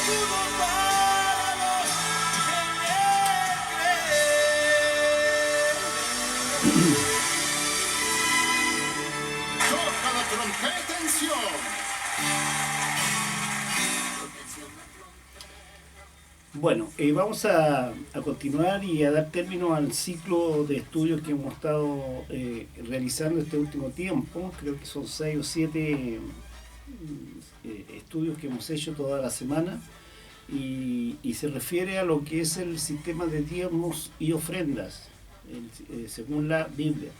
escudo para los que me creen. Toca la trompeta, atención. Bueno, vamos a continuar y a dar término al ciclo de estudios que hemos estado realizando este último tiempo. Creo que son 6 o 7 estudios que hemos hecho toda la semana y se refiere a lo que es el sistema de diezmos y ofrendas según la Biblia.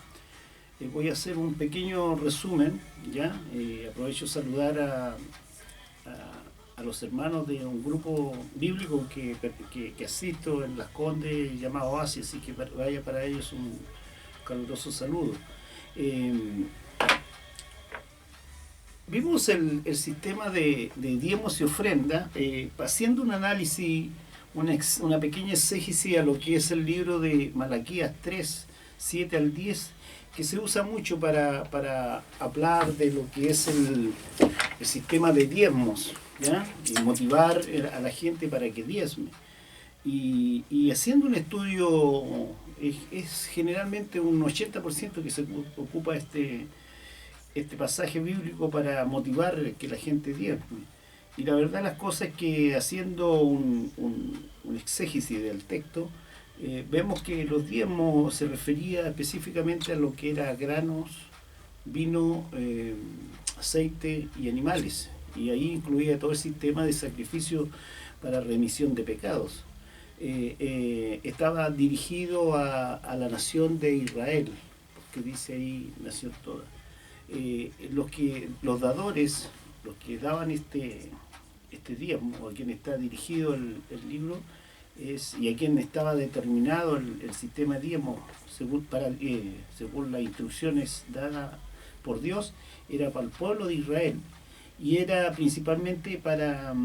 Voy a hacer un pequeño resumen, ¿ya? Aprovecho de saludar a los hermanos de un grupo bíblico que asisto en Las Condes llamado Oasis, así que vaya para ellos un caluroso saludo. Vimos el sistema de diezmos y ofrenda, haciendo un análisis, una pequeña exégesis a lo que es el libro de Malaquías 3, 7 al 10, que se usa mucho para hablar de lo que es el sistema de diezmos, ¿ya? Y motivar a la gente para que diezme. Y haciendo un estudio, es generalmente un 80% que se ocupa este pasaje bíblico para motivar que la gente diezme. Y la verdad las cosas es que haciendo un exégesis del texto, vemos que los diezmos se refería específicamente a lo que era granos, vino, aceite y animales. Y ahí incluía todo el sistema de sacrificio para remisión de pecados. Estaba dirigido a la nación de Israel, porque dice ahí nación toda. Los dadores, los que daban este diezmo, a quien está dirigido el libro, y a quien estaba determinado el sistema de diezmo según las instrucciones dadas por Dios, era para el pueblo de Israel. Y era principalmente para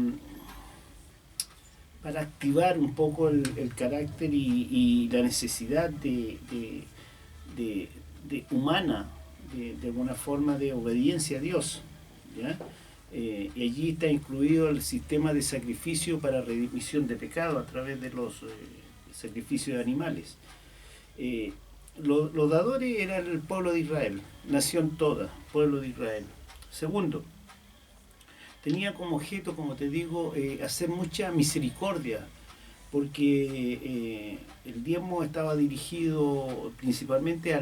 activar un poco el carácter y la necesidad humana, de alguna forma de obediencia a Dios, ¿ya? Y allí está incluido el sistema de sacrificio para remisión de pecado a través de los sacrificios de animales. Los dadores eran el pueblo de Israel, nación toda, pueblo de Israel. Segundo, tenía como objeto, como te digo, hacer mucha misericordia, porque el diezmo estaba dirigido principalmente a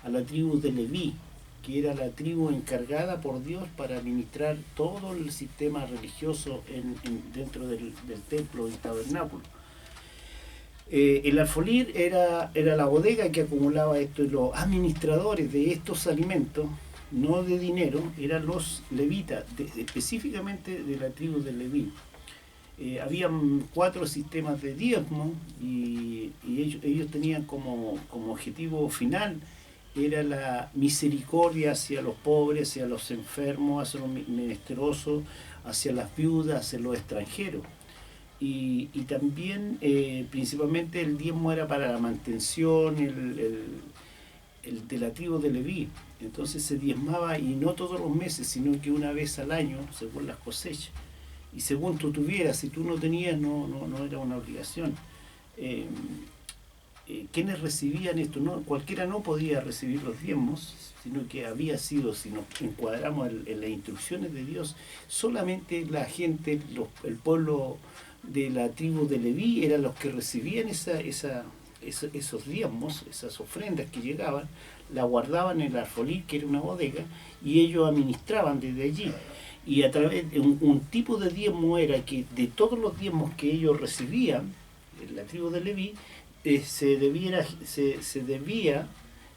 la tribu de Leví, que era la tribu encargada por Dios para administrar todo el sistema religioso dentro del templo y tabernáculo. El alfolí era la bodega que acumulaba esto, y los administradores de estos alimentos, no de dinero, eran los levitas, específicamente de la tribu de Leví. Habían 4 sistemas de diezmo y ellos tenían como objetivo final era la misericordia hacia los pobres, hacia los enfermos, hacia los menesterosos, hacia las viudas, hacia los extranjeros. Y también principalmente el diezmo era para la mantención el de la tribu de Leví. Entonces se diezmaba, y no todos los meses, sino que una vez al año, según las cosechas. Y según tú tuvieras, si tú no tenías, no era una obligación. ¿Quiénes recibían esto? No, cualquiera no podía recibir los diezmos, sino que había sido, si nos encuadramos en las instrucciones de Dios, solamente la gente, el pueblo de la tribu de Leví eran los que recibían esos diezmos, esas ofrendas que llegaban, la guardaban en el alfolí, que era una bodega, y ellos administraban desde allí. Y a través de un tipo de diezmo era que de todos los diezmos que ellos recibían, en la tribu de Leví, se debía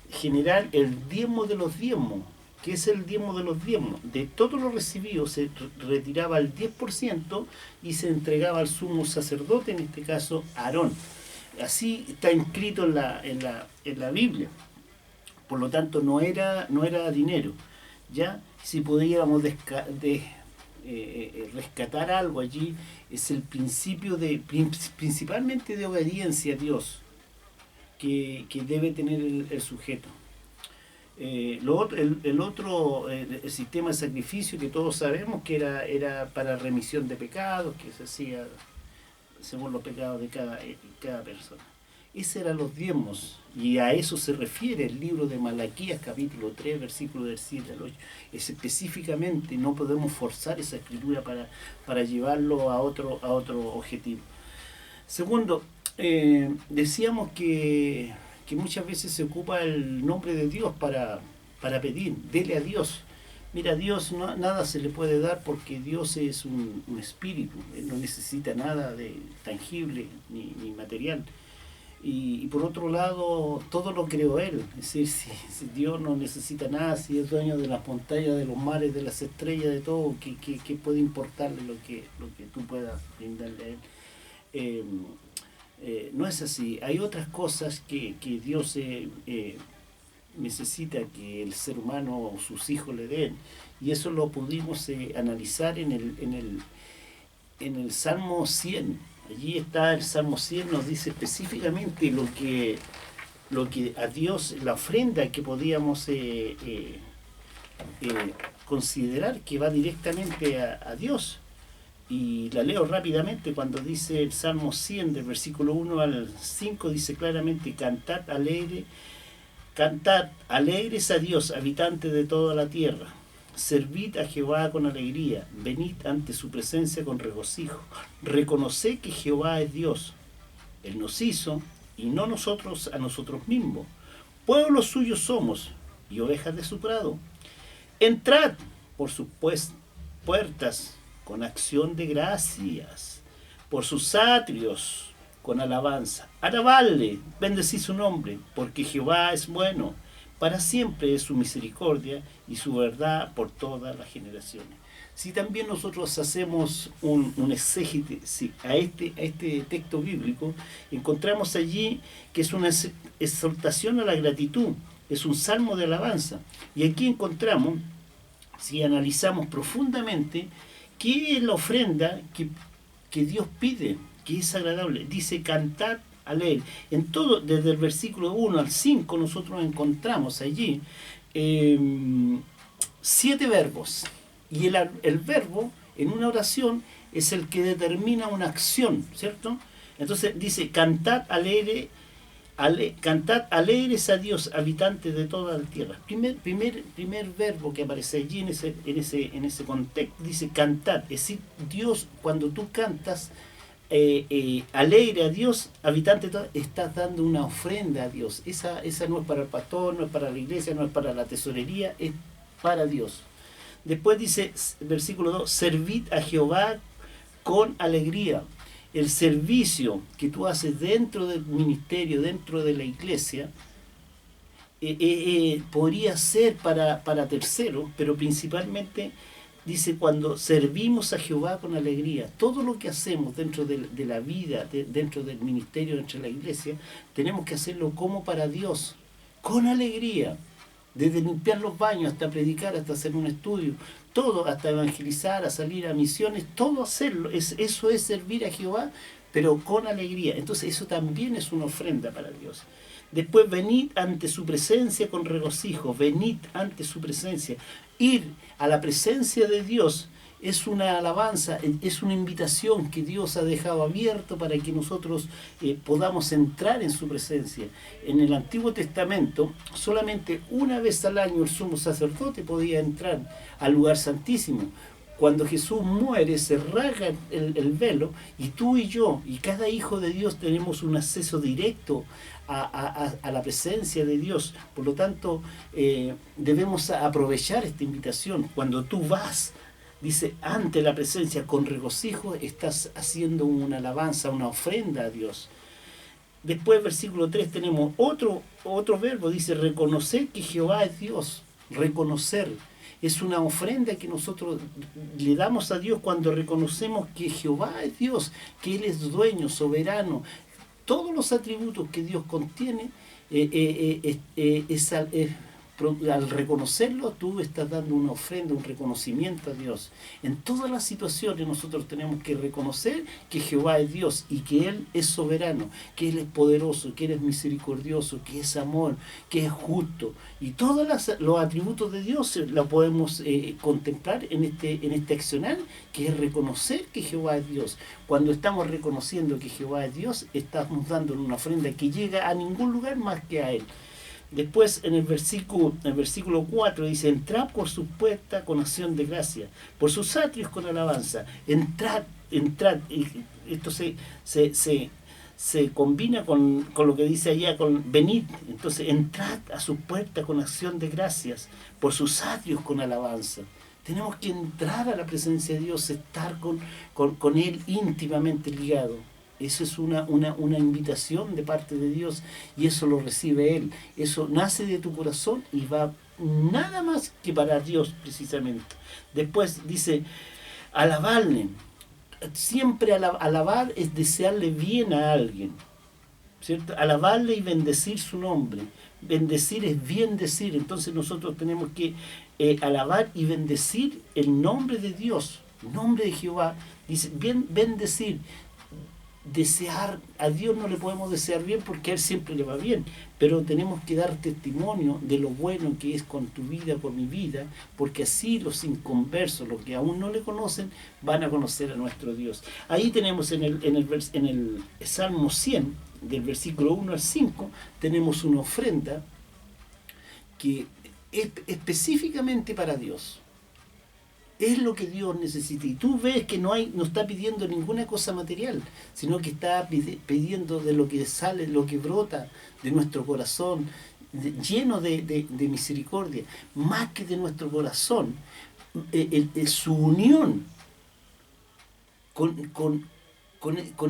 generar el diezmo de los diezmos. ¿Qué es el diezmo de los diezmos? De todos los recibidos se retiraba el 10% y se entregaba al sumo sacerdote, en este caso Aarón. Así está inscrito en la Biblia. Por lo tanto, no era dinero. ¿Ya? Si pudiéramos rescatar algo allí, es el principio principalmente de obediencia a Dios que debe tener el sujeto. El otro el sistema de sacrificio que todos sabemos que era para remisión de pecados, que se hacía según los pecados de cada persona. Esos eran los diezmos, y a eso se refiere el libro de Malaquías, capítulo 3, versículo del 7 al 8. Es específicamente, no podemos forzar esa escritura para llevarlo a otro objetivo. Segundo, decíamos que muchas veces se ocupa el nombre de Dios para pedir, dele a Dios. Mira, a Dios nada se le puede dar porque Dios es un espíritu, Él no necesita nada de tangible ni material. Y por otro lado, todo lo creó Él. Es decir, si Dios no necesita nada, si es dueño de las montañas, de los mares, de las estrellas, de todo, ¿qué puede importarle lo que tú puedas brindarle a Él? No es así. Hay otras cosas que Dios necesita que el ser humano o sus hijos le den. Y eso lo pudimos analizar en el Salmo 100. Allí está el Salmo 100, nos dice específicamente lo que a Dios, la ofrenda que podíamos considerar que va directamente a Dios. Y la leo rápidamente cuando dice el Salmo 100, del versículo 1 al 5, dice claramente: cantad alegres a Dios, habitantes de toda la tierra. Servid a Jehová con alegría, venid ante su presencia con regocijo. Reconoced que Jehová es Dios. Él nos hizo, y no nosotros a nosotros mismos. Pueblo suyo somos, y ovejas de su prado. Entrad por sus puertas con acción de gracias, por sus atrios con alabanza. Alabadle, bendecid su nombre, porque Jehová es bueno. Para siempre es su misericordia y su verdad por todas las generaciones. Si también nosotros hacemos un exégesis a este texto bíblico, encontramos allí que es una exhortación a la gratitud, es un salmo de alabanza. Y aquí encontramos, si analizamos profundamente, qué es la ofrenda que Dios pide, que es agradable. Dice: cantad alegre. En todo, desde el versículo 1 al 5, nosotros encontramos allí 7 verbos. Y el verbo en una oración es el que determina una acción, ¿cierto? Entonces dice: cantad alegres a Dios, habitantes de toda la tierra. Primer verbo que aparece allí en ese contexto, dice cantad. Es decir, Dios, cuando tú cantas alegre a Dios, habitante de todo, estás dando una ofrenda a Dios. Esa no es para el pastor, no es para la iglesia, no es para la tesorería, es para Dios. Después dice, versículo 2, servid a Jehová con alegría. El servicio que tú haces dentro del ministerio, dentro de la iglesia, podría ser para terceros, pero principalmente dice: cuando servimos a Jehová con alegría. Todo lo que hacemos dentro de la vida, dentro del ministerio, dentro de la iglesia, tenemos que hacerlo como para Dios, con alegría. Desde limpiar los baños hasta predicar, hasta hacer un estudio, todo, hasta evangelizar, a salir a misiones, todo hacerlo. Eso es servir a Jehová, pero con alegría. Entonces eso también es una ofrenda para Dios. Después, venid ante su presencia con regocijo, venid ante su presencia. Ir a la presencia de Dios es una alabanza, es una invitación que Dios ha dejado abierto para que nosotros podamos entrar en su presencia. En el Antiguo Testamento, solamente una vez al año el sumo sacerdote podía entrar al lugar santísimo. Cuando Jesús muere, se rasga el velo, y tú y yo, y cada hijo de Dios, tenemos un acceso directo a la presencia de Dios. Por lo tanto, debemos aprovechar esta invitación. Cuando tú vas, dice, ante la presencia con regocijo, estás haciendo una alabanza, una ofrenda a Dios. Después, versículo 3, tenemos otro verbo, dice: reconocer que Jehová es Dios. Reconocer es una ofrenda que nosotros le damos a Dios cuando reconocemos que Jehová es Dios, que Él es dueño, soberano. Todos los atributos que Dios contiene al reconocerlo, tú estás dando una ofrenda, un reconocimiento a Dios. En todas las situaciones nosotros tenemos que reconocer que Jehová es Dios y que Él es soberano, que Él es poderoso, que Él es misericordioso, que es amor, que es justo. Y todos los atributos de Dios los podemos contemplar en este accionar, que es reconocer que Jehová es Dios. Cuando estamos reconociendo que Jehová es Dios, estamos dando una ofrenda que llega a ningún lugar más que a Él. Después en el versículo 4 dice, entrad por sus puertas con acción de gracia, por sus atrios con alabanza, entrad. Y esto se combina con lo que dice allá, con venid. Entonces, entrad a sus puertas con acción de gracias, por sus atrios con alabanza. Tenemos que entrar a la presencia de Dios, estar con Él íntimamente ligado. Eso es una invitación de parte de Dios y eso lo recibe Él. Eso nace de tu corazón y va nada más que para Dios precisamente. Después dice, alabarle. Siempre alabar es desearle bien a alguien, ¿cierto? Alabarle y bendecir su nombre. Bendecir es bien decir. Entonces nosotros tenemos que alabar y bendecir el nombre de Dios, el nombre de Jehová. Dice, bendecir. Desear, a Dios no le podemos desear bien porque a Él siempre le va bien, pero tenemos que dar testimonio de lo bueno que es con tu vida, con mi vida, porque así los inconversos, los que aún no le conocen, van a conocer a nuestro Dios. Ahí tenemos en el Salmo 100, del versículo 1 al 5, tenemos una ofrenda que es específicamente para Dios. Es lo que Dios necesita. Y tú ves que no está pidiendo ninguna cosa material, sino que está pidiendo de lo que sale, lo que brota de nuestro corazón, lleno de misericordia. Más que de nuestro corazón, su unión con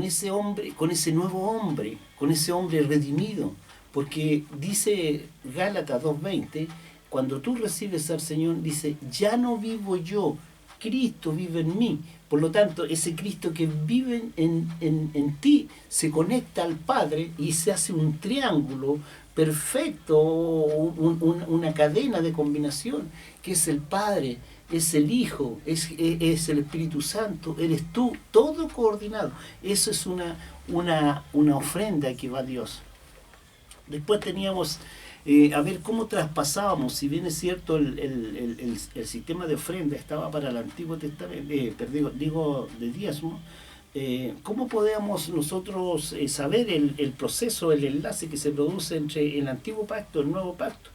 ese hombre, con ese nuevo hombre, con ese hombre redimido. Porque dice Gálatas 2:20, cuando tú recibes al Señor, dice, ya no vivo yo, Cristo vive en mí. Por lo tanto, ese Cristo que vive en ti se conecta al Padre y se hace un triángulo perfecto, una cadena de combinación, que es el Padre, es el Hijo, es el Espíritu Santo, eres tú, todo coordinado. Eso es una ofrenda que va a Dios. Después teníamos... a ver cómo traspasábamos, si bien es cierto el sistema de ofrenda estaba para el Antiguo Testamento, digo de diezmo, ¿cómo podíamos nosotros saber el proceso, el enlace que se produce entre el Antiguo Pacto y el Nuevo Pacto?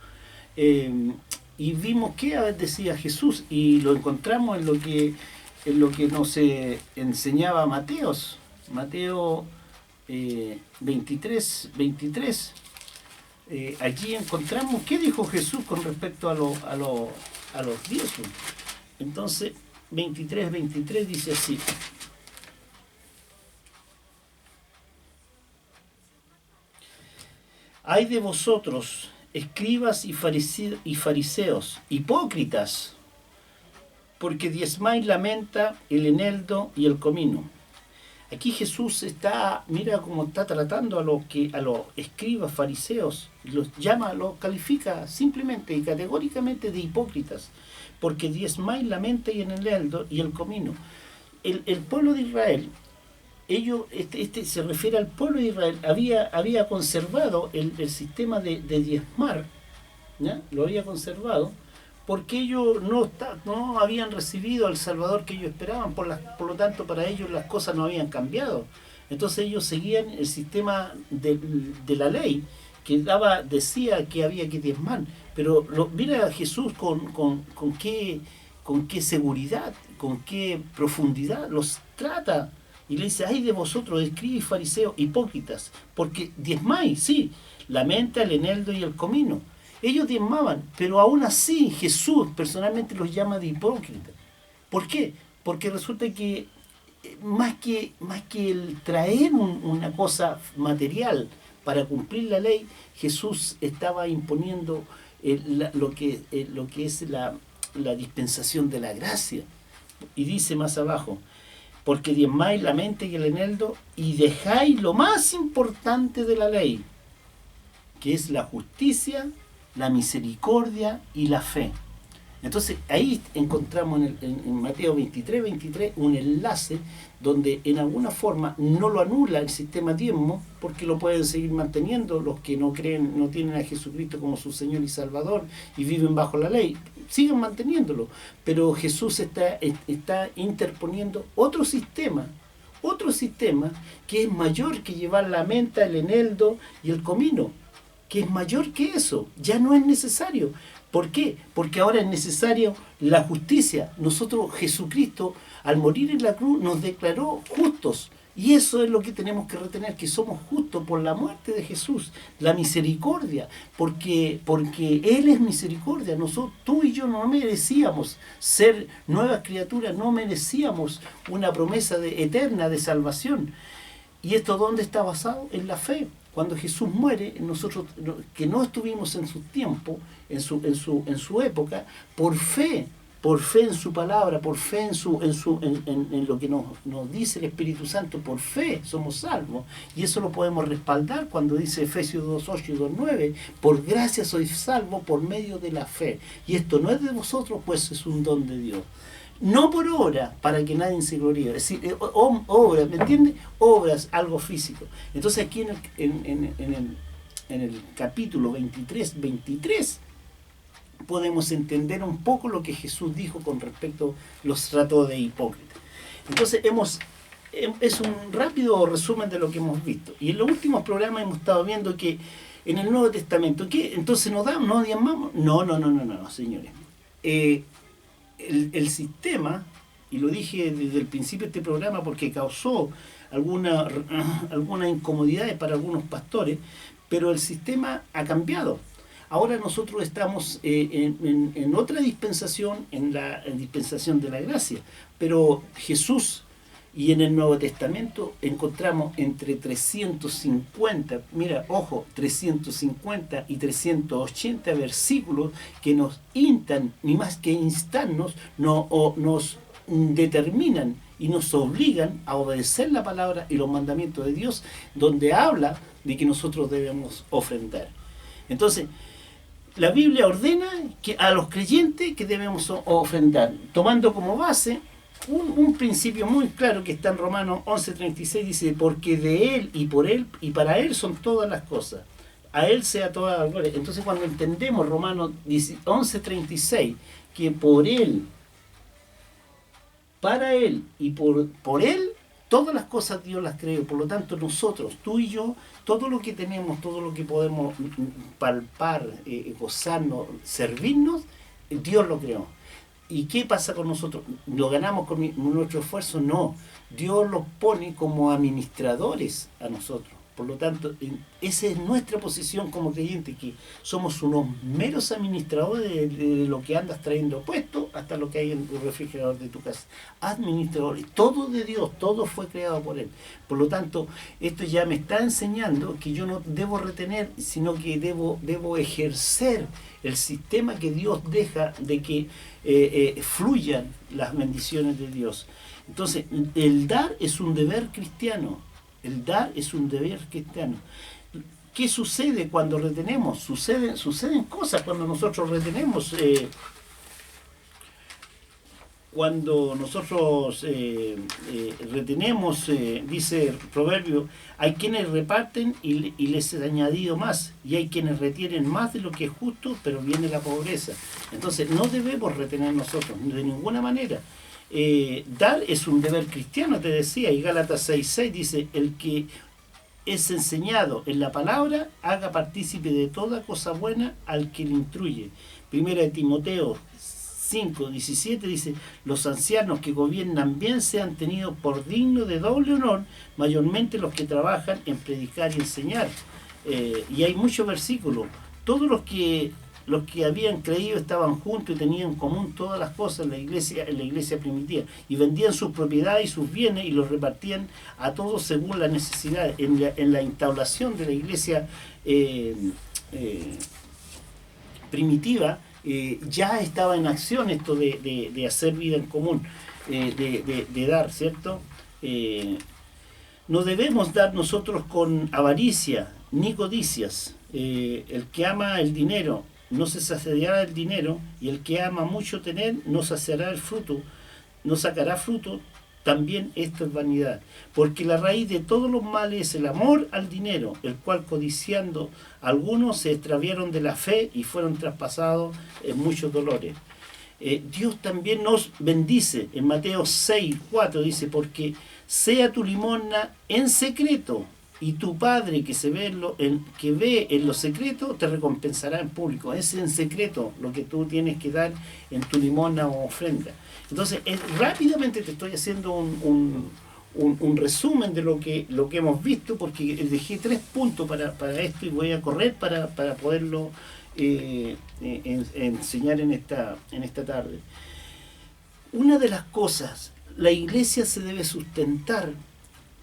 Y vimos que decía Jesús, y lo encontramos en lo que nos enseñaba Mateo 23. Allí encontramos qué dijo Jesús con respecto a los diezmos. Entonces 23 dice así: hay de vosotros, escribas y fariseos, hipócritas, porque diezmáis la menta, el eneldo y el comino. Aquí Jesús mira cómo está tratando a los escribas, fariseos, los califica simplemente y categóricamente de hipócritas, porque diezmáis la menta y el eneldo y el comino. El pueblo de Israel, se refiere al pueblo de Israel, había conservado el sistema de diezmar, ¿ya? Lo había conservado, porque ellos no habían recibido al Salvador que ellos esperaban, por lo tanto para ellos las cosas no habían cambiado. Entonces ellos seguían el sistema de la ley, que decía que había que diezmar, pero mira a Jesús con qué seguridad, con qué profundidad los trata, y le dice: ay de vosotros, escribas y fariseos, hipócritas, porque diezmáis, sí, la menta, el eneldo y el comino. Ellos diezmaban, pero aún así Jesús personalmente los llama de hipócritas. ¿Por qué? Porque resulta que más que el traer una cosa material para cumplir la ley, Jesús estaba imponiendo lo que es la dispensación de la gracia. Y dice más abajo: porque diezmáis la menta y el eneldo y dejáis lo más importante de la ley, que es la justicia la misericordia y la fe. Entonces ahí encontramos en Mateo 23 un enlace donde en alguna forma no lo anula el sistema diezmo, porque lo pueden seguir manteniendo los que no creen, no tienen a Jesucristo como su Señor y Salvador y viven bajo la ley, siguen manteniéndolo, pero Jesús está interponiendo otro sistema que es mayor que llevar la menta, el eneldo y el comino, que es mayor que eso, ya no es necesario. ¿Por qué? Porque ahora es necesario la justicia. Nosotros, Jesucristo, al morir en la cruz, nos declaró justos. Y eso es lo que tenemos que retener, que somos justos por la muerte de Jesús. La misericordia, porque Él es misericordia. Nosotros, tú y yo no merecíamos ser nuevas criaturas, no merecíamos una promesa eterna de salvación. ¿Y esto dónde está basado? En la fe. Cuando Jesús muere, nosotros que no estuvimos en su tiempo, en su época, por fe en su palabra, por fe en lo que nos dice el Espíritu Santo, por fe somos salvos. Y eso lo podemos respaldar cuando dice Efesios 2:8 y 2:9, por gracia sois salvos por medio de la fe. Y esto no es de vosotros, pues es un don de Dios. No por obra, para que nadie se gloríe. Es decir, obras, ¿me entiendes? Obras, algo físico. Entonces aquí en el capítulo 23 podemos entender un poco lo que Jesús dijo con respecto a los tratos de hipócritas. Entonces es un rápido resumen de lo que hemos visto. Y en los últimos programas hemos estado viendo que en el Nuevo Testamento, ¿qué? Entonces no diezmamos. No, señores. El sistema, y lo dije desde el principio de este programa porque causó alguna incomodidad para algunos pastores, pero el sistema ha cambiado. Ahora nosotros estamos en otra dispensación, en la dispensación de la gracia, pero Jesús y en el Nuevo Testamento encontramos entre 350, mira, ojo, 350 y 380 versículos que nos instan, ni más que instarnos, nos determinan y nos obligan a obedecer la palabra y los mandamientos de Dios, donde habla de que nosotros debemos ofrendar. Entonces, la Biblia ordena que a los creyentes que debemos ofrendar, tomando como base un principio muy claro que está en Romanos 11:36, dice, porque de Él y por Él y para Él son todas las cosas, a Él sea toda la gloria. Entonces cuando entendemos Romanos 11:36, que por Él, para Él y por Él, todas las cosas Dios las creó. Por lo tanto nosotros, tú y yo, todo lo que tenemos, todo lo que podemos palpar, gozarnos, servirnos, Dios lo creó. ¿Y qué pasa con nosotros? ¿Lo ganamos con nuestro esfuerzo? No. Dios los pone como administradores a nosotros. Por lo tanto, esa es nuestra posición como creyentes, que somos unos meros administradores de lo que andas trayendo puesto hasta lo que hay en el refrigerador de tu casa. Administradores. Todo de Dios, todo fue creado por Él. Por lo tanto, esto ya me está enseñando que yo no debo retener, sino que debo ejercer el sistema que Dios deja de que fluyan las bendiciones de Dios. Entonces, el dar es un deber cristiano. El dar es un deber cristiano. ¿Qué sucede cuando retenemos? Suceden cosas cuando nosotros retenemos. Cuando nosotros retenemos, dice el proverbio, hay quienes reparten y les es añadido más, y hay quienes retienen más de lo que es justo, pero viene la pobreza. Entonces no debemos retener nosotros, de ninguna manera. Dar es un deber cristiano, te decía, y Gálatas 6:6 dice, el que es enseñado en la palabra, haga partícipe de toda cosa buena al que le instruye. Primera de Timoteo 5:17 dice, los ancianos que gobiernan bien sean tenidos por dignos de doble honor, mayormente los que trabajan en predicar y enseñar. Y hay muchos versículos. Todos los que habían creído estaban juntos y tenían en común todas las cosas en la iglesia primitiva, y vendían sus propiedades y sus bienes y los repartían a todos según la necesidad. En la instauración de la iglesia primitiva, ya estaba en acción esto de hacer vida en común, de dar, ¿cierto? No debemos dar nosotros con avaricia ni codicias. El que ama el dinero no se saciará del dinero, y el que ama mucho tener no saciará el fruto, no sacará fruto. También esto es vanidad, porque la raíz de todos los males es el amor al dinero, el cual codiciando algunos se extraviaron de la fe y fueron traspasados en muchos dolores. Dios también nos bendice. En Mateo 6:4 dice, porque sea tu limosna en secreto, y tu Padre que ve en lo secreto te recompensará en público. Es en secreto lo que tú tienes que dar en tu limosna o ofrenda. Entonces, rápidamente te estoy haciendo un resumen de lo que hemos visto, porque dejé 3 puntos para esto y voy a correr para poderlo enseñar en esta tarde. Una de las cosas, la iglesia se debe sustentar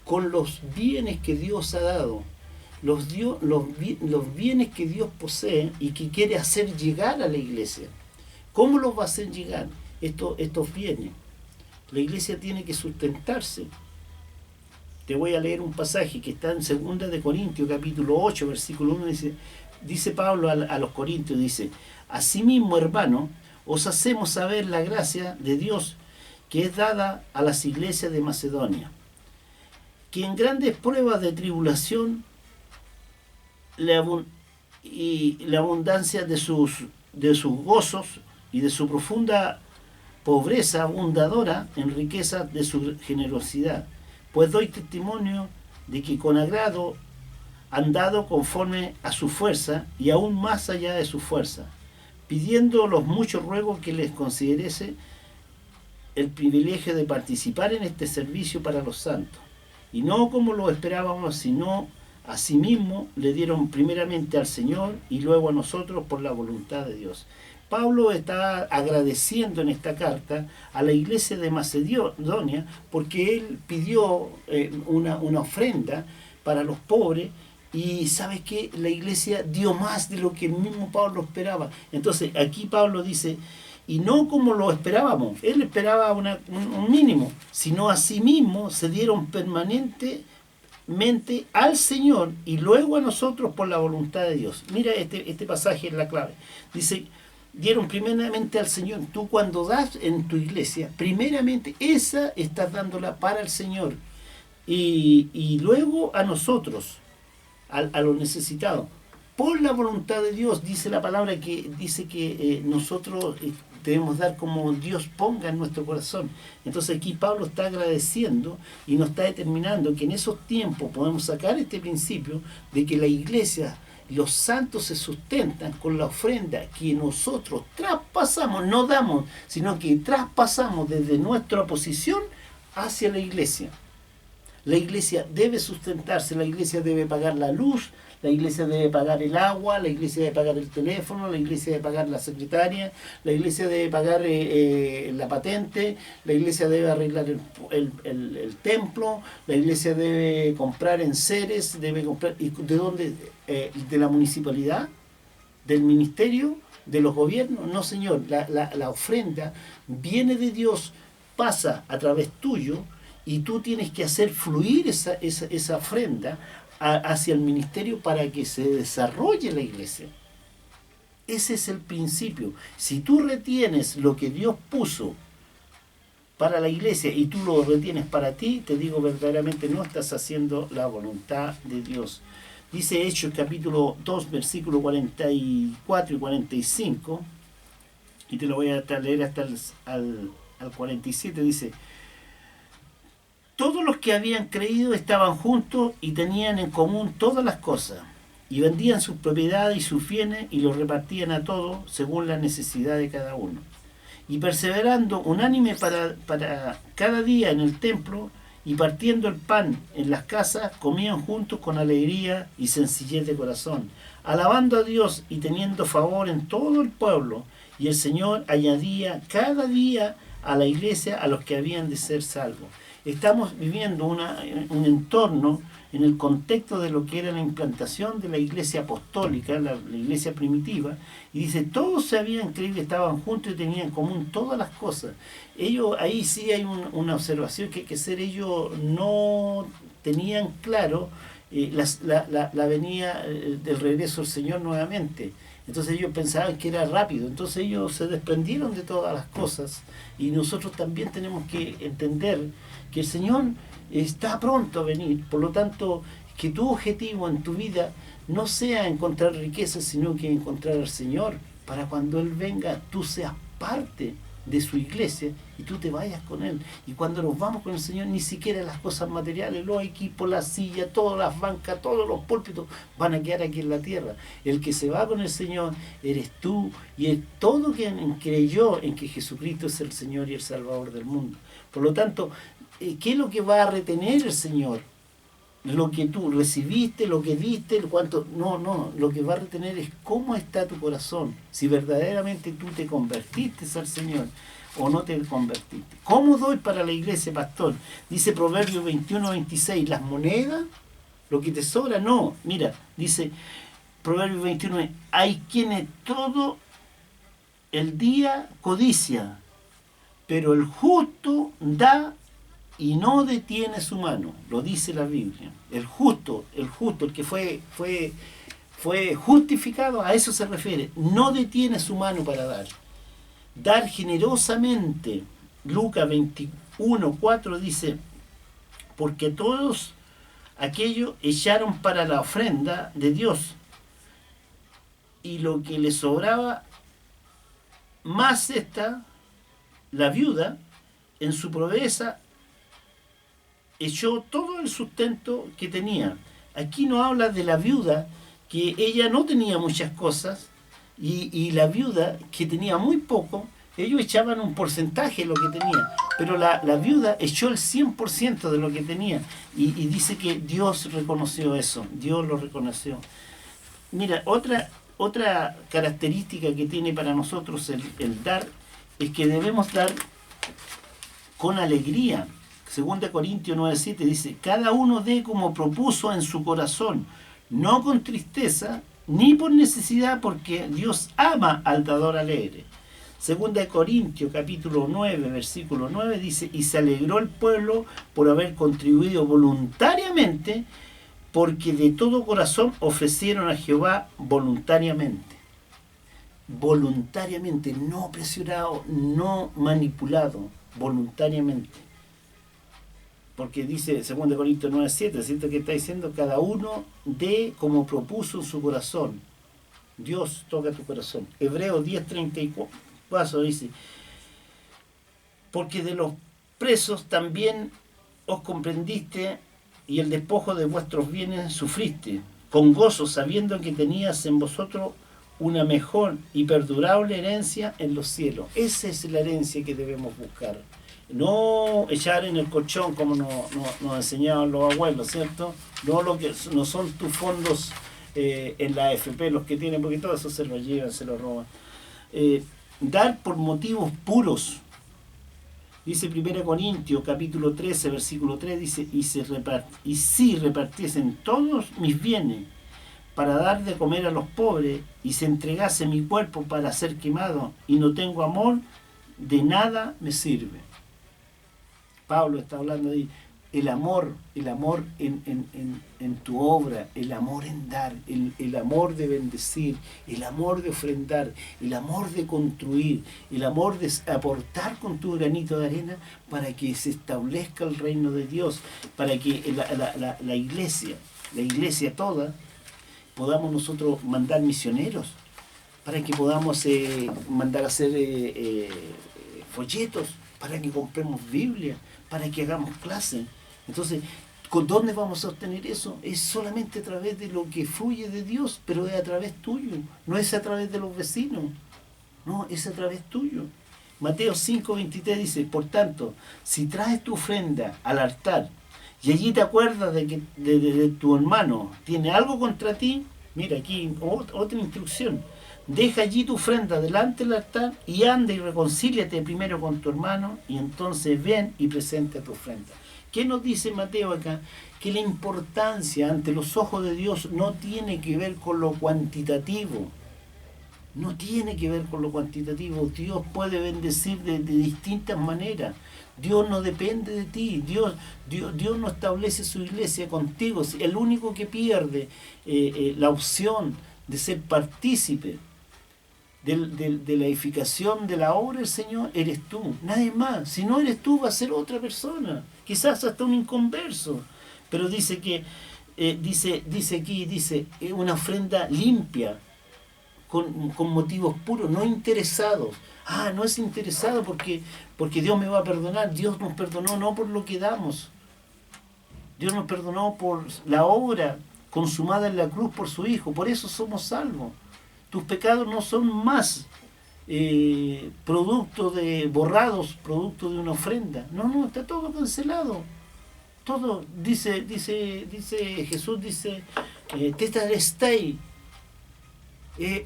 con los bienes que Dios ha dado, los bienes que Dios posee y que quiere hacer llegar a la iglesia. ¿Cómo los va a hacer llegar estos bienes? La iglesia tiene que sustentarse. Te voy a leer un pasaje que está en 2 de Corintios, capítulo 8, versículo 1, dice Pablo a los Corintios, dice, asimismo, hermano, os hacemos saber la gracia de Dios que es dada a las iglesias de Macedonia, que en grandes pruebas de tribulación y la abundancia de sus gozos y de su profunda pobreza abundadora en riqueza de su generosidad. Pues doy testimonio de que con agrado han dado conforme a su fuerza y aún más allá de su fuerza, pidiendo los muchos ruegos que les considerase el privilegio de participar en este servicio para los santos. Y no como lo esperábamos, sino a sí mismo le dieron primeramente al Señor y luego a nosotros por la voluntad de Dios. Pablo está agradeciendo en esta carta a la iglesia de Macedonia porque él pidió una ofrenda para los pobres y ¿sabes qué? La iglesia dio más de lo que el mismo Pablo esperaba. Entonces aquí Pablo dice, y no como lo esperábamos, él esperaba un mínimo, sino a sí mismo se dieron permanentemente al Señor y luego a nosotros por la voluntad de Dios. Mira, este pasaje es la clave. Dice, dieron primeramente al Señor. Tú cuando das en tu iglesia, primeramente esa estás dándola para el Señor y luego a nosotros, a los necesitados. Por la voluntad de Dios, dice la palabra que dice que nosotros debemos dar como Dios ponga en nuestro corazón. Entonces aquí Pablo está agradeciendo y nos está determinando que en esos tiempos podemos sacar este principio de que la iglesia, los santos se sustentan con la ofrenda que nosotros traspasamos, no damos, sino que traspasamos desde nuestra posición hacia la iglesia. La iglesia debe sustentarse, la iglesia debe pagar la luz, la iglesia debe pagar el agua, la iglesia debe pagar el teléfono, la iglesia debe pagar la secretaria, la iglesia debe pagar la patente, la iglesia debe arreglar el templo, la iglesia debe comprar enseres, debe comprar, ¿de dónde? ¿De la municipalidad? ¿Del ministerio? ¿De los gobiernos? No, señor, la ofrenda viene de Dios, pasa a través tuyo, y tú tienes que hacer fluir esa ofrenda hacia el ministerio para que se desarrolle la iglesia. Ese es el principio. Si tú retienes lo que Dios puso para la iglesia y tú lo retienes para ti, te digo verdaderamente no estás haciendo la voluntad de Dios. Dice Hechos capítulo 2, versículo 44 y 45, y te lo voy a leer hasta al 47, dice: todos los que habían creído estaban juntos y tenían en común todas las cosas, y vendían sus propiedades y sus bienes y los repartían a todos según la necesidad de cada uno. Y perseverando unánime para cada día en el templo y partiendo el pan en las casas, comían juntos con alegría y sencillez de corazón, alabando a Dios y teniendo favor en todo el pueblo. Y el Señor añadía cada día a la iglesia a los que habían de ser salvos. Estamos viviendo un entorno en el contexto de lo que era la implantación de la iglesia apostólica, la iglesia primitiva, y dice, todos se habían creído, estaban juntos y tenían en común todas las cosas. Ellos, ahí sí hay una observación que hay que hacer, ellos no tenían claro la venida del regreso del Señor nuevamente. Entonces ellos pensaban que era rápido, entonces ellos se desprendieron de todas las cosas, y nosotros también tenemos que entender que el Señor está pronto a venir. Por lo tanto, que tu objetivo en tu vida no sea encontrar riquezas, sino que encontrar al Señor, para cuando Él venga tú seas parte de su iglesia y tú te vayas con Él. Y cuando nos vamos con el Señor, ni siquiera las cosas materiales, los equipos, las sillas, todas las bancas, todos los púlpitos van a quedar aquí en la tierra. El que se va con el Señor eres tú y es todo quien creyó en que Jesucristo es el Señor y el Salvador del mundo. Por lo tanto, ¿qué es lo que va a retener el Señor? Lo que tú recibiste, lo que diste, cuánto. No, lo que va a retener es cómo está tu corazón, si verdaderamente tú te convertiste al Señor o no te convertiste. ¿Cómo doy para la iglesia, pastor? Dice Proverbios 21-26, las monedas, lo que te sobra, no. Mira, dice Proverbios 21, hay quienes todo el día codicia, pero el justo da y no detiene su mano, lo dice la Biblia. El justo, el que fue justificado, a eso se refiere, no detiene su mano para dar. Dar generosamente. Lucas 21:4 dice, porque todos aquellos echaron para la ofrenda de Dios, y lo que le sobraba, más esta, la viuda, en su pobreza, echó todo el sustento que tenía. Aquí no habla de la viuda, que ella no tenía muchas cosas, y la viuda, que tenía muy poco, ellos echaban un porcentaje de lo que tenía, pero la viuda echó el 100% de lo que tenía, y dice que Dios reconoció eso, Dios lo reconoció. Mira, otra característica que tiene para nosotros el dar, es que debemos dar con alegría. 2 Corintios 9:7 dice, cada uno dé como propuso en su corazón, no con tristeza, ni por necesidad, porque Dios ama al dador alegre. 2 Corintios capítulo 9, versículo 9 dice, y se alegró el pueblo por haber contribuido voluntariamente, porque de todo corazón ofrecieron a Jehová voluntariamente. Voluntariamente, no presionado, no manipulado, voluntariamente. Porque dice 2 Corintios 9:7, ¿cierto? Que está diciendo, cada uno dé como propuso en su corazón. Dios toca tu corazón. Hebreos 10:34 dice, porque de los presos también os comprendiste, y el despojo de vuestros bienes sufriste, con gozo, sabiendo que tenías en vosotros una mejor y perdurable herencia en los cielos. Esa es la herencia que debemos buscar. No echar en el colchón como nos enseñaban los abuelos, ¿cierto? No son tus fondos en la AFP los que tienen, porque todo eso se lo llevan, se lo roban. Dar por motivos puros. Dice 1 Corintios capítulo 13, versículo 3, dice, y si repartiesen todos mis bienes para dar de comer a los pobres, y se entregase mi cuerpo para ser quemado, y no tengo amor, de nada me sirve. Pablo está hablando de el amor en tu obra, el amor en dar, el amor de bendecir, el amor de ofrendar, el amor de construir, el amor de aportar con tu granito de arena para que se establezca el reino de Dios, para que la iglesia toda, podamos nosotros mandar misioneros, para que podamos mandar a hacer folletos, para que compremos Biblia, para que hagamos clases. Entonces, ¿con dónde vamos a obtener eso? Es solamente a través de lo que fluye de Dios, pero es a través tuyo, no es a través de los vecinos, no, es a través tuyo. Mateo 5:23 dice, por tanto, si traes tu ofrenda al altar y allí te acuerdas de que de tu hermano tiene algo contra ti, mira aquí otra instrucción, deja allí tu ofrenda delante del altar y anda y reconcíliate primero con tu hermano, y entonces ven y presenta tu ofrenda. ¿Qué nos dice Mateo acá? Que la importancia ante los ojos de Dios no tiene que ver con lo cuantitativo. No tiene que ver con lo cuantitativo. Dios puede bendecir de distintas maneras. Dios no depende de ti. Dios no establece su iglesia contigo. El único que pierde la opción de ser partícipe de la edificación de la obra del Señor eres tú, nadie más. Si no eres tú, va a ser otra persona, quizás hasta un inconverso. Pero dice que, dice aquí, una ofrenda limpia, con motivos puros, no interesados. No es interesado porque Dios me va a perdonar. Dios nos perdonó no por lo que damos. Dios nos perdonó por la obra consumada en la cruz por su Hijo. Por eso somos salvos. Tus pecados no son más borrados, producto de una ofrenda. No, está todo cancelado. Todo, dice Jesús, tetelestai,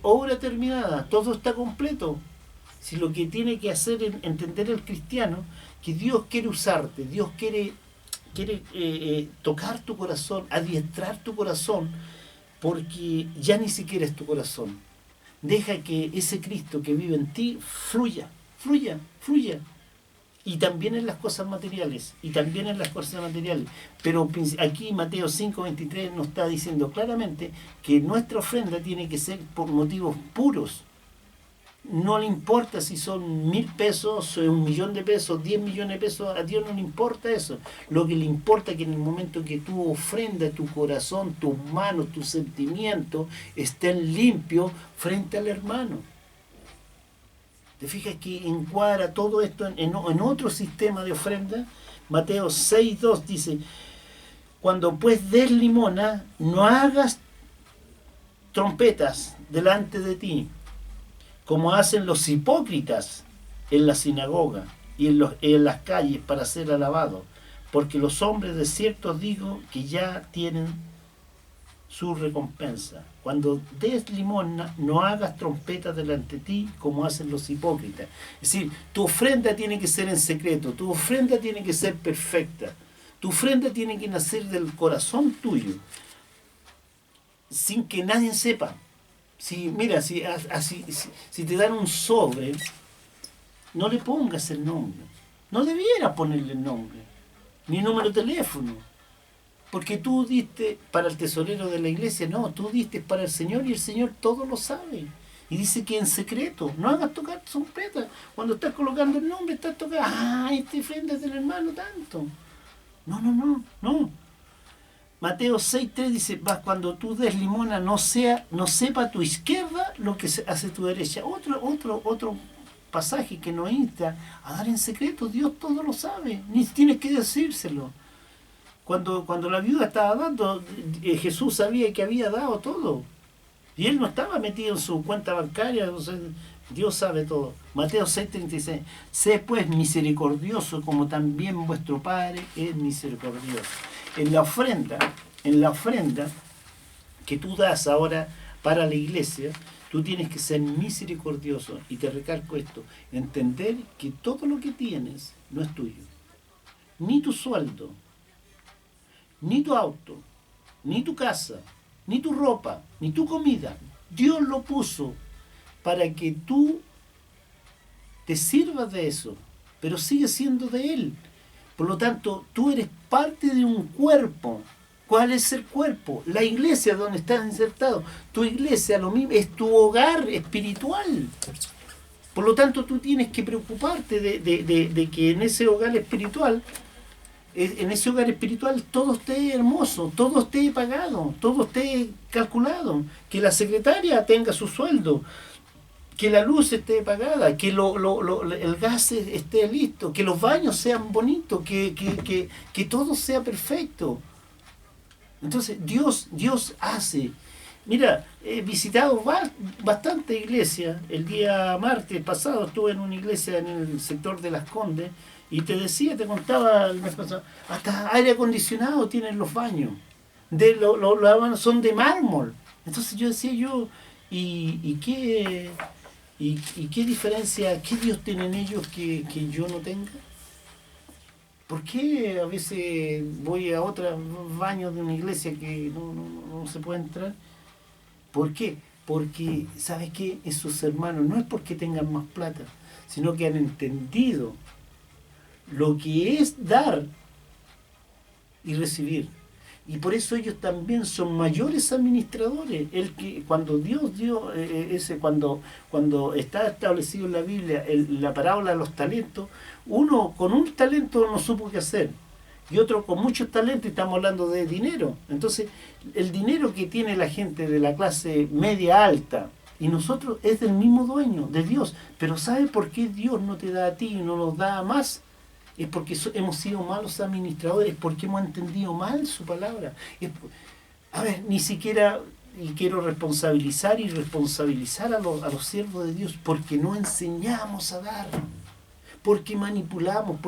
obra terminada, todo está completo. Si lo que tiene que hacer es entender el cristiano, que Dios quiere usarte, Dios quiere tocar tu corazón, adiestrar tu corazón, porque ya ni siquiera es tu corazón. Deja que ese Cristo que vive en ti fluya. Y también en las cosas materiales, Pero aquí Mateo 5:23 nos está diciendo claramente que nuestra ofrenda tiene que ser por motivos puros. No le importa si son 1.000 pesos, 1.000.000 de pesos, 10 millones de pesos, a Dios no le importa eso. Lo que le importa es que en el momento que tú ofrendas, tu corazón, tus manos, tus sentimientos estén limpios frente al hermano. ¿Te fijas que encuadra todo esto en otro sistema de ofrenda? Mateo 6:2 dice, cuando pues des limosna, no hagas trompetas delante de ti, como hacen los hipócritas en la sinagoga y en las calles para ser alabados, porque los hombres de cierto digo que ya tienen su recompensa. Cuando des limosna, no hagas trompetas delante de ti como hacen los hipócritas. Es decir, tu ofrenda tiene que ser en secreto, tu ofrenda tiene que ser perfecta, tu ofrenda tiene que nacer del corazón tuyo, sin que nadie sepa. Si te dan un sobre, no le pongas el nombre. No debieras ponerle el nombre, ni número de teléfono. Porque tú diste para el tesorero de la iglesia, no, tú diste para el Señor y el Señor todo lo sabe. Y dice que en secreto, no hagas tocar trompeta. Cuando estás colocando el nombre, estás tocando, este ofrenda es del hermano tanto. No. Mateo 6:3 dice, cuando tú des limosna, no sepa tu izquierda lo que hace tu derecha. Otro pasaje que nos insta a dar en secreto. Dios todo lo sabe, ni tienes que decírselo. Cuando la viuda estaba dando, Jesús sabía que había dado todo. Y él no estaba metido en su cuenta bancaria, Dios sabe todo. Mateo 6:36, sé pues misericordioso como también vuestro Padre es misericordioso. En la ofrenda que tú das ahora para la iglesia, tú tienes que ser misericordioso. Y te recalco esto, entender que todo lo que tienes no es tuyo. Ni tu sueldo, ni tu auto, ni tu casa, ni tu ropa, ni tu comida. Dios lo puso para que tú te sirvas de eso, pero sigue siendo de Él. Por lo tanto, tú eres parte de un cuerpo. ¿Cuál es el cuerpo? La iglesia donde estás insertado. Tu iglesia lo mismo, es tu hogar espiritual. Por lo tanto, tú tienes que preocuparte de que en ese hogar espiritual todo esté hermoso, todo esté pagado, todo esté calculado, que la secretaria tenga su sueldo, que la luz esté pagada, que el gas esté listo, que los baños sean bonitos, que todo sea perfecto. Entonces Dios hace. Mira, he visitado bastante iglesias. El día martes pasado estuve en una iglesia en el sector de Las Condes y te contaba el mes pasado, hasta aire acondicionado tienen los baños. Los baños son de mármol. Entonces yo decía ¿y qué diferencia, qué Dios tienen ellos que yo no tenga? ¿Por qué a veces voy a otros baños de una iglesia que no se puede entrar? ¿Por qué? Porque, ¿sabes qué? Esos hermanos no es porque tengan más plata, sino que han entendido lo que es dar y recibir. Y por eso ellos también son mayores administradores. El que cuando Dios dio cuando está establecido en la Biblia la parábola de los talentos, uno con un talento no supo qué hacer y otro con muchos talentos, y estamos hablando de dinero. Entonces, el dinero que tiene la gente de la clase media alta y nosotros es del mismo dueño, de Dios. Pero ¿sabe por qué Dios no te da a ti y no nos da más? Es porque hemos sido malos administradores, es porque hemos entendido mal su palabra. A ver, ni siquiera, y quiero responsabilizar y responsabilizar a los siervos de Dios, porque no enseñamos a dar, porque manipulamos,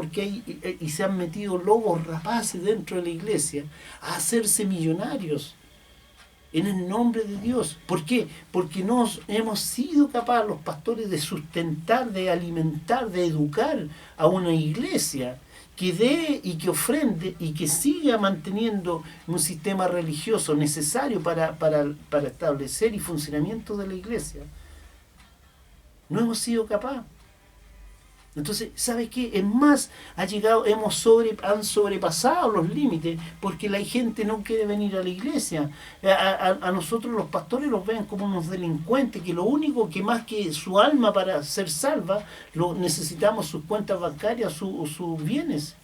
y se han metido lobos rapaces dentro de la iglesia a hacerse millonarios en el nombre de Dios. ¿Por qué? Porque no hemos sido capaces los pastores de sustentar, de alimentar, de educar a una iglesia que dé y que ofrende y que siga manteniendo un sistema religioso necesario para establecer y funcionamiento de la iglesia. No hemos sido capaces. Entonces, ¿sabe qué? Es más, han sobrepasado los límites porque la gente no quiere venir a la iglesia. A nosotros los pastores los ven como unos delincuentes, que lo único que más que su alma para ser salva, necesitamos sus cuentas bancarias, sus bienes.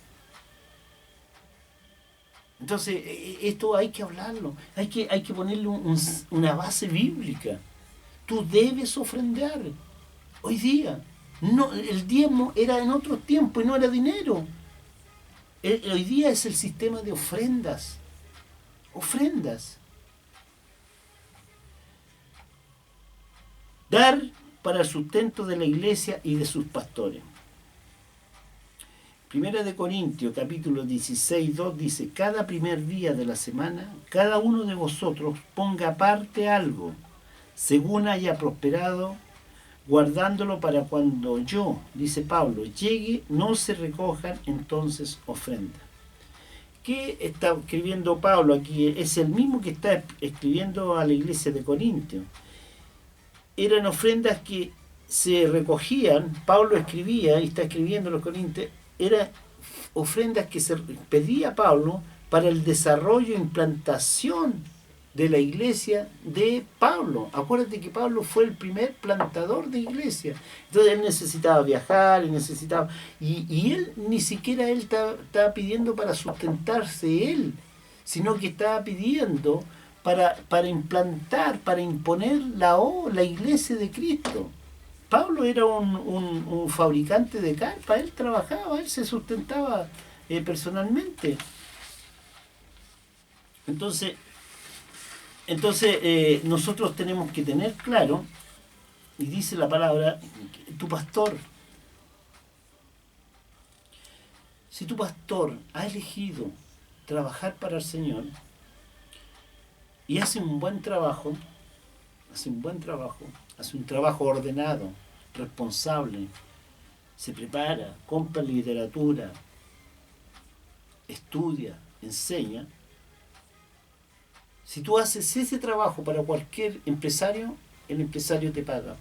Entonces, esto hay que hablarlo, hay que ponerle una base bíblica. Tú debes ofrendar hoy día. No, el diezmo era en otros tiempos y no era dinero. Hoy día es el sistema de ofrendas. Ofrendas. Dar para el sustento de la iglesia y de sus pastores. Primera de Corintios, capítulo 16, 2 dice: cada primer día de la semana, cada uno de vosotros ponga aparte algo, según haya prosperado, guardándolo para cuando yo, dice Pablo, llegue, no se recojan entonces ofrendas. ¿Qué está escribiendo Pablo aquí? Es el mismo que está escribiendo a la iglesia de Corintios. Eran ofrendas que se recogían, Pablo escribía y está escribiendo a los Corintios, eran ofrendas que se pedía Pablo para el desarrollo e implantación de la iglesia de Pablo. Acuérdate que Pablo fue el primer plantador de iglesia. Entonces él necesitaba viajar, y él ni siquiera estaba pidiendo para sustentarse él, sino que estaba pidiendo para implantar, para imponer la iglesia de Cristo. Pablo era un fabricante de carpa, él trabajaba, él se sustentaba personalmente. Entonces nosotros tenemos que tener claro, y dice la palabra, tu pastor, si tu pastor ha elegido trabajar para el Señor y hace un trabajo ordenado, responsable, se prepara, compra literatura, estudia, enseña. Si tú haces ese trabajo para cualquier empresario, el empresario te paga.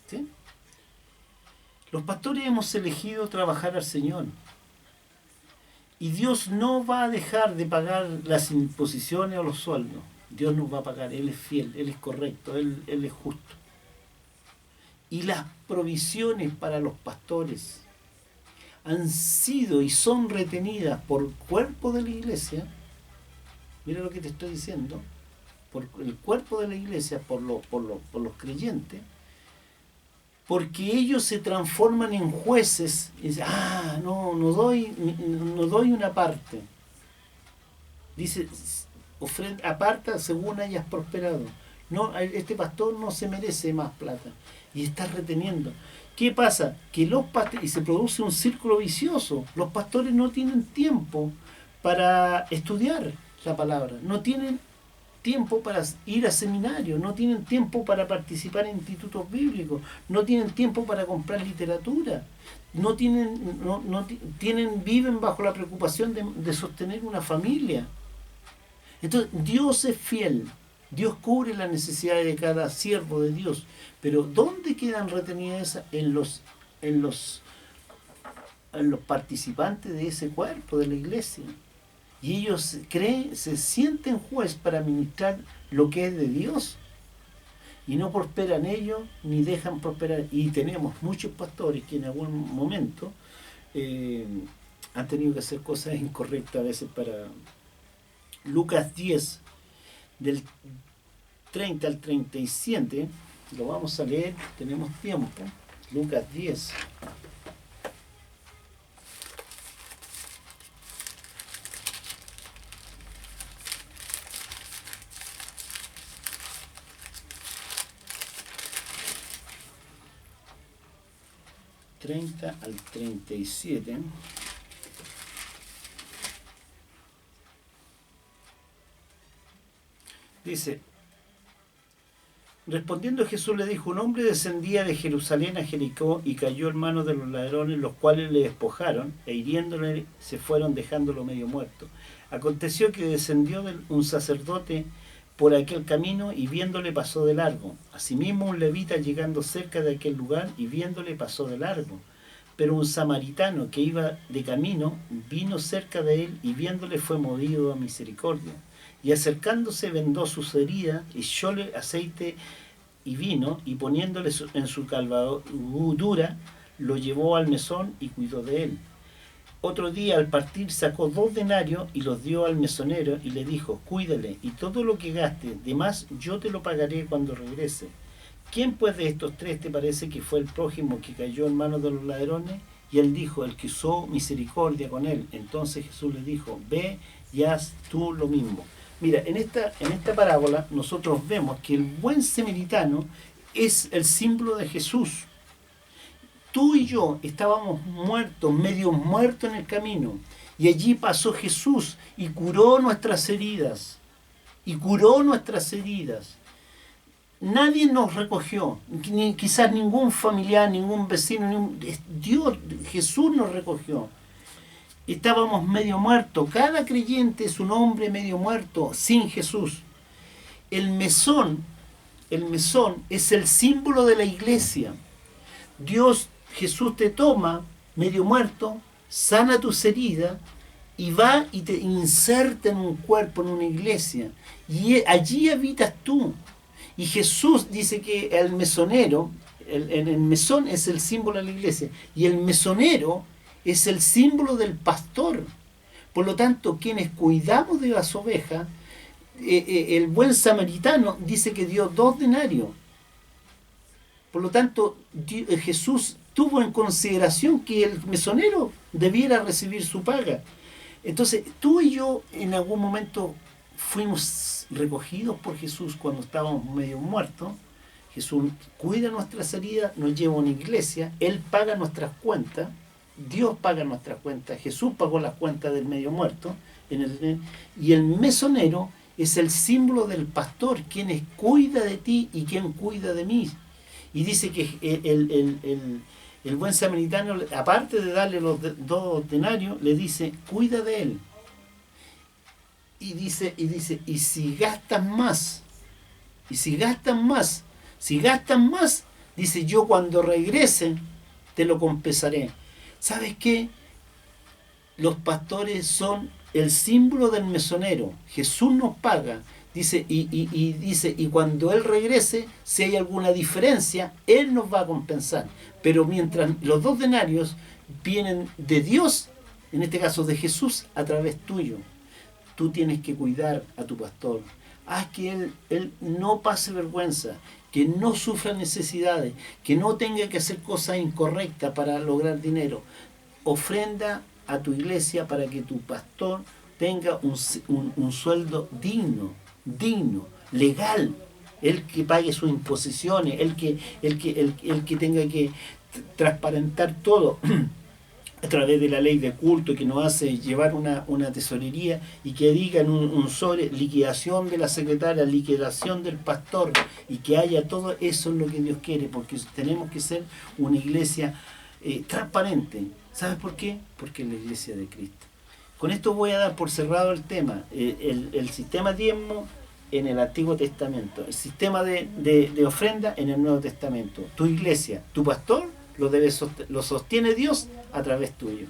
¿Sí? Los pastores hemos elegido trabajar al Señor. Y Dios no va a dejar de pagar las imposiciones o los sueldos. Dios nos va a pagar. Él es fiel, Él es correcto, Él es justo. Y las provisiones para los pastores han sido y son retenidas por el cuerpo de la iglesia. Mira lo que te estoy diciendo, por el cuerpo de la iglesia, por los creyentes, porque ellos se transforman en jueces y dicen, no doy una parte. Dice, aparta según hayas prosperado. No, este pastor no se merece más plata y está reteniendo. ¿Qué pasa? Que los pastores, y se produce un círculo vicioso, los pastores no tienen tiempo para estudiar la palabra, no tienen tiempo para ir a seminarios, no tienen tiempo para participar en institutos bíblicos, no tienen tiempo para comprar literatura, viven bajo la preocupación de sostener una familia. Entonces Dios es fiel, Dios cubre las necesidades de cada siervo de Dios, pero ¿dónde quedan retenidas esas? En los participantes de ese cuerpo de la iglesia. y ellos creen, se sienten juez para administrar lo que es de Dios, y no prosperan ellos ni dejan prosperar. Y tenemos muchos pastores que en algún momento han tenido que hacer cosas incorrectas a veces. Para Lucas 10, del 30 al 37, lo vamos a leer, tenemos tiempo. Lucas 10. Al 37. Dice: respondiendo Jesús le dijo: un hombre descendía de Jerusalén a Jericó y cayó en manos de los ladrones, los cuales le despojaron e hiriéndole se fueron dejándolo medio muerto. Aconteció que descendió un sacerdote por aquel camino y viéndole pasó de largo. Asimismo un levita llegando cerca de aquel lugar y viéndole pasó de largo. Pero un samaritano que iba de camino vino cerca de él y viéndole fue movido a misericordia. Y acercándose vendó sus heridas, echóle aceite y vino, y poniéndole en su calvadura, lo llevó al mesón y cuidó de él. Otro día al partir sacó 2 denarios y los dio al mesonero y le dijo: cuídale, y todo lo que gaste de más yo te lo pagaré cuando regrese. ¿Quién pues de estos 3 te parece que fue el prójimo que cayó en manos de los ladrones? Y él dijo: el que usó misericordia con él. Entonces Jesús le dijo: ve y haz tú lo mismo. Mira, en esta parábola nosotros vemos que el buen samaritano es el símbolo de Jesús. Tú y yo estábamos muertos, medio muertos en el camino, y allí pasó Jesús y curó nuestras heridas. Y curó nuestras heridas. Nadie nos recogió, quizás ningún familiar, ningún vecino, Dios, Jesús nos recogió. Estábamos medio muertos. Cada creyente es un hombre medio muerto sin Jesús. El mesón es el símbolo de la iglesia. Jesús te toma medio muerto, sana tus heridas y va y te inserta en un cuerpo, en una iglesia. Y allí habitas tú. Y Jesús dice que el mesonero, el mesón es el símbolo de la iglesia, y el mesonero es el símbolo del pastor. Por lo tanto, quienes cuidamos de las ovejas, el buen samaritano dice que dio 2 denarios. Por lo tanto, Jesús tuvo en consideración que el mesonero debiera recibir su paga. Entonces, tú y yo en algún momento fuimos recogidos por Jesús cuando estábamos medio muertos. Jesús cuida nuestras heridas, nos lleva a una iglesia, Él paga nuestras cuentas, Dios paga nuestras cuentas, Jesús pagó las cuentas del medio muerto, y el mesonero es el símbolo del pastor, quien cuida de ti y quien cuida de mí. Y dice que el buen samaritano, aparte de darle los 2 denarios, le dice: cuida de él. Y dice, y si gastas más, dice, yo cuando regrese te lo compensaré. ¿Sabes qué? Los pastores son el símbolo del mesonero. Jesús nos paga. Dice, y cuando Él regrese, si hay alguna diferencia, Él nos va a compensar. Pero mientras los 2 denarios vienen de Dios, en este caso de Jesús, a través tuyo, tú tienes que cuidar a tu pastor. Haz que él no pase vergüenza, que no sufra necesidades, que no tenga que hacer cosas incorrectas para lograr dinero. Ofrenda a tu iglesia para que tu pastor tenga un sueldo digno, legal, el que pague sus imposiciones, el que tenga que transparentar todo a través de la ley de culto, que nos hace llevar una tesorería y que diga en un sobre liquidación de la secretaria, liquidación del pastor, y que haya todo eso. Es lo que Dios quiere, porque tenemos que ser una iglesia transparente. ¿Sabes por qué? Porque es la iglesia de Cristo. Con esto voy a dar por cerrado el tema, el sistema diezmo en el Antiguo Testamento, el sistema de ofrenda en el Nuevo Testamento. Tu iglesia, tu pastor, lo sostiene Dios a través tuyo.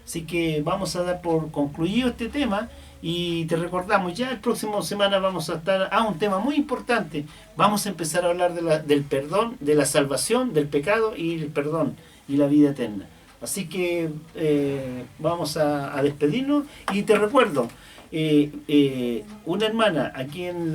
Así que vamos a dar por concluido este tema Y te recordamos, ya el próximo semana vamos a estar a un tema muy importante. Vamos a empezar a hablar del perdón, de la salvación, del pecado y el perdón y la vida eterna. Así que vamos a despedirnos y te recuerdo, una hermana aquí en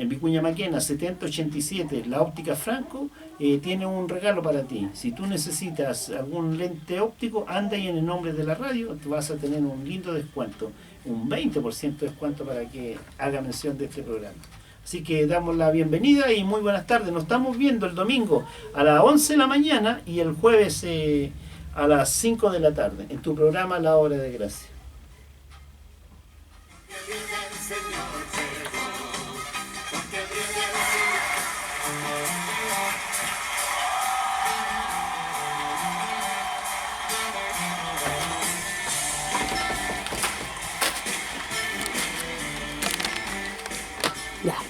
Vicuña Maquena 7087, la óptica Franco, tiene un regalo para ti. Si tú necesitas algún lente óptico, anda ahí en el nombre de la radio, te vas a tener un lindo descuento, un 20% de descuento para que haga mención de este programa. Así que damos la bienvenida y muy buenas tardes. Nos estamos viendo el domingo a las 11 de la mañana y el jueves a las 5 de la tarde en tu programa La Hora de Gracia.